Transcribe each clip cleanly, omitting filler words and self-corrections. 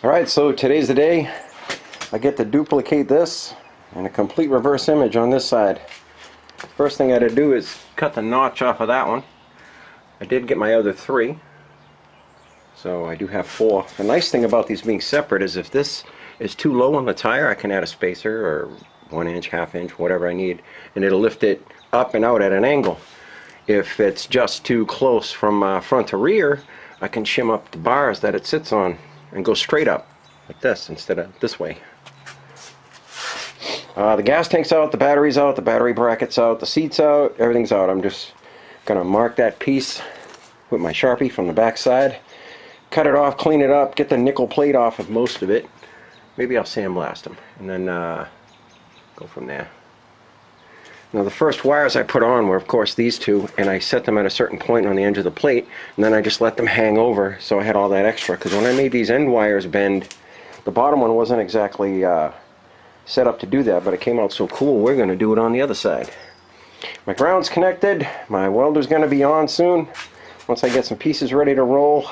Alright, so today's the day I get to duplicate this in a complete reverse image on this side. First thing I had to do is cut the notch off of that one. I did get my other 3, so I do have 4. The nice thing about these being separate is if this is too low on the tire, I can add a spacer or 1 inch, ½ inch, whatever I need, and it'll lift it up and out at an angle. If it's just too close from front to rear, I can shim up the bars that it sits on and go straight up like this instead of this way. The gas tank's out, the battery's out, the battery bracket's out, the seat's out, everything's out. I'm just gonna mark that piece with my Sharpie from the back side, cut it off, clean it up, get the nickel plate off of most of it. Maybe I'll sandblast them and then go from there. Now the first wires I put on were of course these 2, and I set them at a certain point on the edge of the plate, and then I just let them hang over so I had all that extra, because when I made these end wires bend, the bottom one wasn't exactly set up to do that, but it came out so cool. We're going to do it on the other side. My ground's connected, my welder's going to be on soon once I get some pieces ready to roll.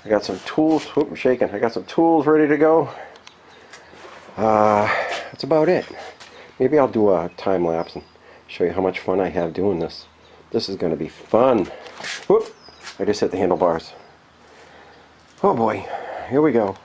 I got some tools, whoop, I'm shaking, I got some tools ready to go. That's about it. Maybe I'll do a time lapse and show you how much fun I have doing this. This is going to be fun. Whoop! I just hit the handlebars. Oh boy, here we go.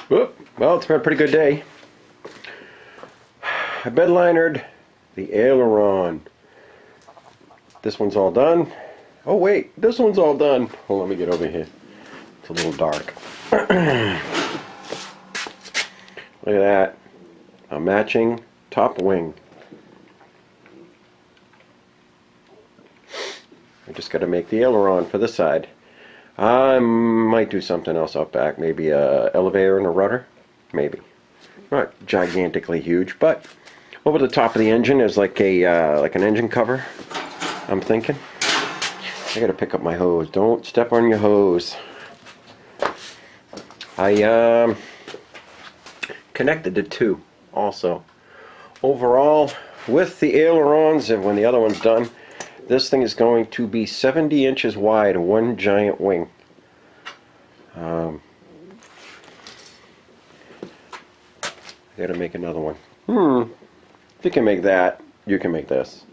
Whoop. Well, it's been a pretty good day. I bed linered the aileron. This one's all done. Oh wait, this one's all done. Hold on, let me get over here. It's a little dark. Look at that. A matching top wing. I just got to make the aileron for this side. I might do something else out back. Maybe a elevator and a rudder. Maybe. Not gigantically huge, but over the top of the engine is like a like an engine cover, I'm thinking. I gotta pick up my hose. Don't step on your hose. I connected the 2 also. Overall, with the ailerons and when the other one's done, this thing is going to be 70 inches wide, one giant wing. I gotta make another one. If you can make that, you can make this.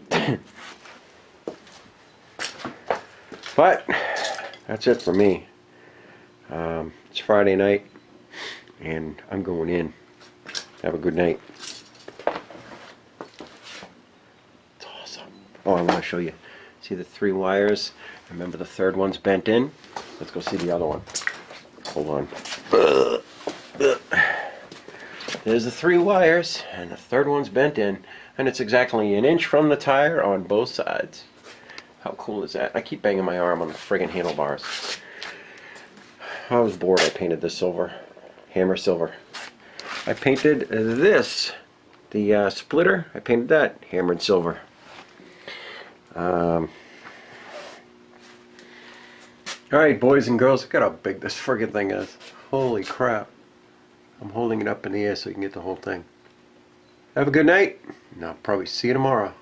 But that's it for me. It's Friday night and I'm going in. Have a good night. It's awesome. Oh, I want to show you. See the 3 wires? Remember the 3rd one's bent in? Let's go see the other one. Hold on. There's the 3 wires and the 3rd one's bent in, and it's exactly 1 inch from the tire on both sides. How cool is that? I keep banging my arm on the friggin' handlebars. I was bored. I painted this silver. Hammer silver. I painted this. The splitter. I painted that hammered silver. Alright, boys and girls, look at how big this friggin' thing is. Holy crap. I'm holding it up in the air so you can get the whole thing. Have a good night, and I'll probably see you tomorrow.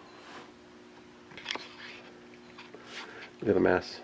Look at the mess.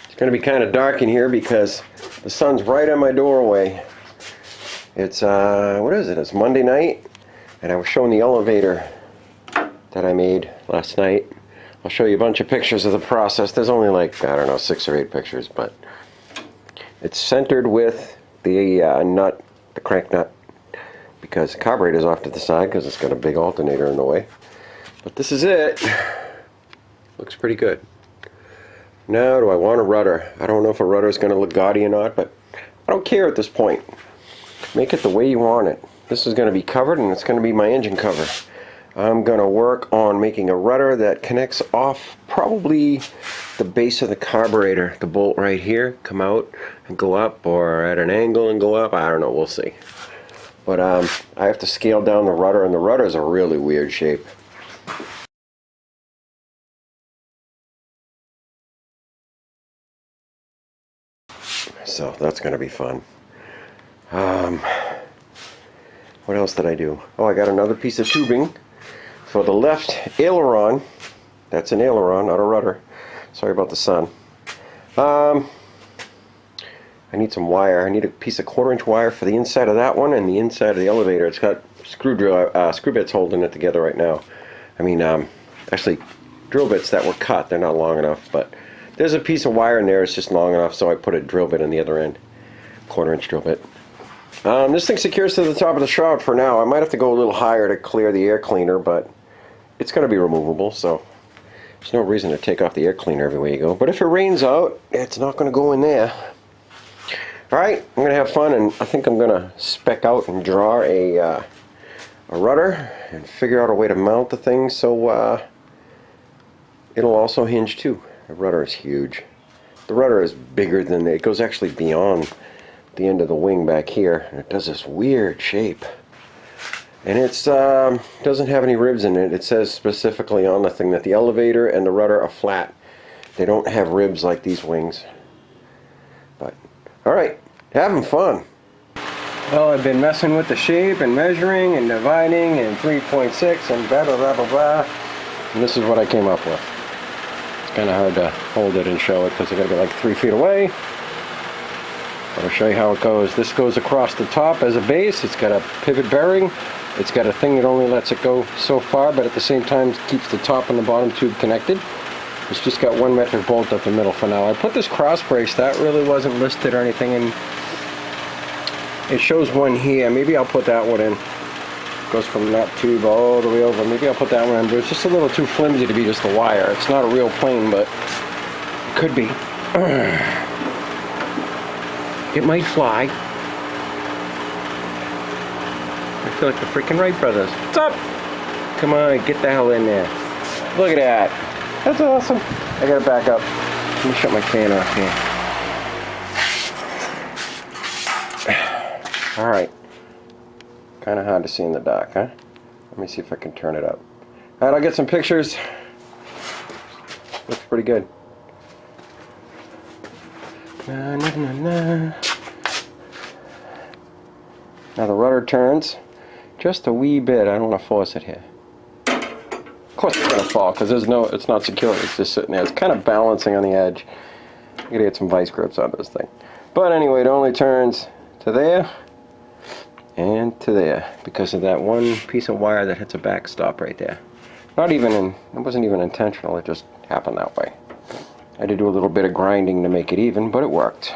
It's going to be kind of dark in here because the sun's right on my doorway. It's, what is it? It's Monday night, and I was showing the elevator that I made last night. I'll show you a bunch of pictures of the process. There's only like, I don't know, 6 or 8 pictures, but it's centered with the nut, the crank nut, because the carburetor's off to the side because it's got a big alternator in the way. But this is it. Looks pretty good. Now, do I want a rudder? I don't know if a rudder is going to look gaudy or not, but I don't care at this point. Make it the way you want it. This is going to be covered, and it's going to be my engine cover. I'm going to work on making a rudder that connects off probably the base of the carburetor. The bolt right here, come out and go up, or at an angle and go up. I don't know, we'll see. But I have to scale down the rudder, and the rudder is a really weird shape. So that's going to be fun. What else did I do? Oh, I got another piece of tubing for the left aileron. That's an aileron, not a rudder. Sorry about the sun. I need some wire. I need a piece of 1/4-inch wire for the inside of that one and the inside of the elevator. It's got screw bits holding it together right now. I mean, actually, drill bits that were cut. They're not long enough, but there's a piece of wire in there. It's just long enough, so I put a drill bit on the other end. 1/4-inch drill bit. This thing secures to the top of the shroud for now. I might have to go a little higher to clear the air cleaner, but it's going to be removable, so there's no reason to take off the air cleaner everywhere you go. But if it rains out, it's not going to go in there. Alright, I'm going to have fun, and I think I'm going to spec out and draw a rudder and figure out a way to mount the thing so it'll also hinge too. The rudder is huge. The rudder is bigger than, it goes actually beyond the end of the wing back here, and it does this weird shape. And it's doesn't have any ribs in it. It says specifically on the thing that the elevator and the rudder are flat. They don't have ribs like these wings. But alright, having fun. Well, I've been messing with the shape and measuring and dividing and 3.6 and blah blah blah blah blah. And this is what I came up with. It's kind of hard to hold it and show it because I got to be like 3 feet away. But I'll show you how it goes. This goes across the top as a base. It's got a pivot bearing. It's got a thing that only lets it go so far, but at the same time keeps the top and the bottom tube connected. It's just got 1 metric bolt up the middle for now. I put this cross brace, that really wasn't listed or anything, and it shows one here. Maybe I'll put that one in. Goes from that tube all the way over. Maybe I'll put that one on, but it's just a little too flimsy to be just a wire. It's not a real plane, but it could be. It might fly. I feel like the freaking Wright brothers. What's up? Come on, get the hell in there. Look at that. That's awesome. I gotta back up. Let me shut my fan off here. Alright. Kind of hard to see in the dark, huh? Let me see if I can turn it up. Alright, I'll get some pictures. Looks pretty good. Na, na, na, na. Now the rudder turns just a wee bit. I don't want to force it here. Of course it's going to fall because it's not secure. It's just sitting there. It's kind of balancing on the edge. I gotta get some vice grips on this thing. But anyway, it only turns to there and to there because of that one piece of wire that hits a backstop right there. It wasn't even intentional. It just happened that way. I had to do a little bit of grinding to make it even, but it worked.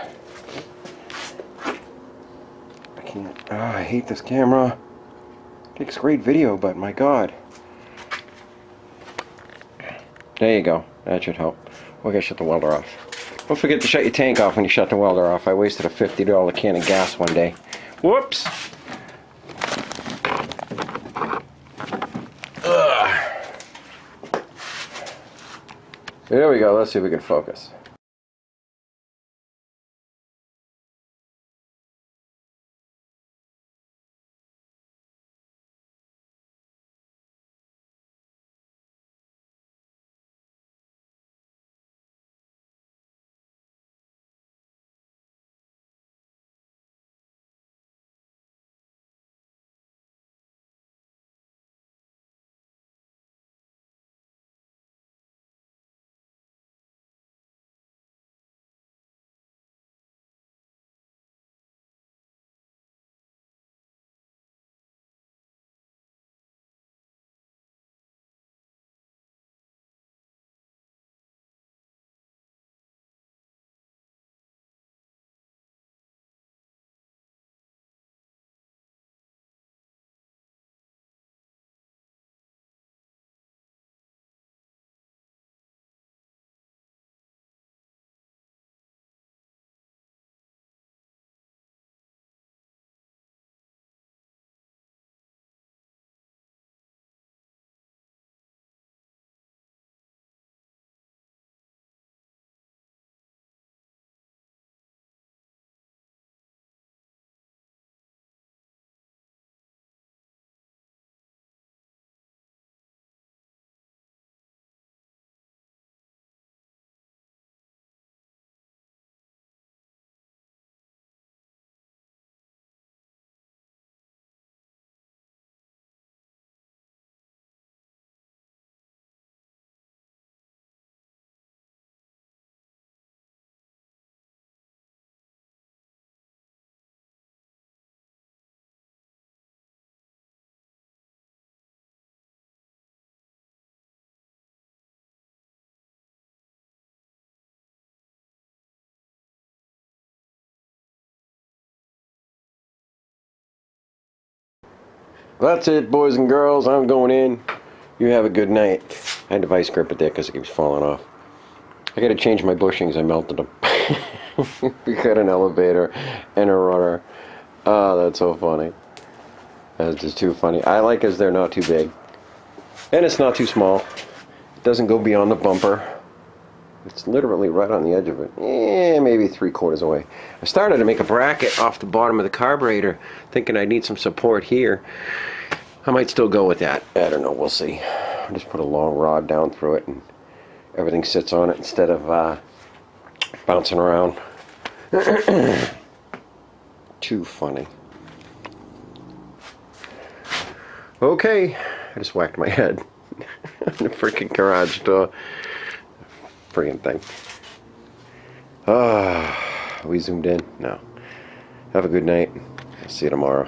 I hate this camera. It takes great video, but my God. There you go. That should help. We gotta shut the welder off. Don't forget to shut your tank off when you shut the welder off. I wasted a $50 can of gas one day. Whoops! Ugh. There we go. Let's see if we can focus. That's it, boys and girls. I'm going in. You have a good night. I had to vice grip it there because it keeps falling off. I got to change my bushings. I melted them. We got an elevator and a rudder. Oh, that's so funny. That's just too funny. I like as they're not too big. And it's not too small. It doesn't go beyond the bumper. It's literally right on the edge of it. Maybe 3/4 away. I started to make a bracket off the bottom of the carburetor, thinking I'd need some support here. I might still go with that. I don't know. We'll see. I'll just put a long rod down through it and everything sits on it instead of bouncing around. Too funny. Okay. I just whacked my head on the freaking garage door. Friggin' thing. We zoomed in? No. Have a good night. I'll see you tomorrow.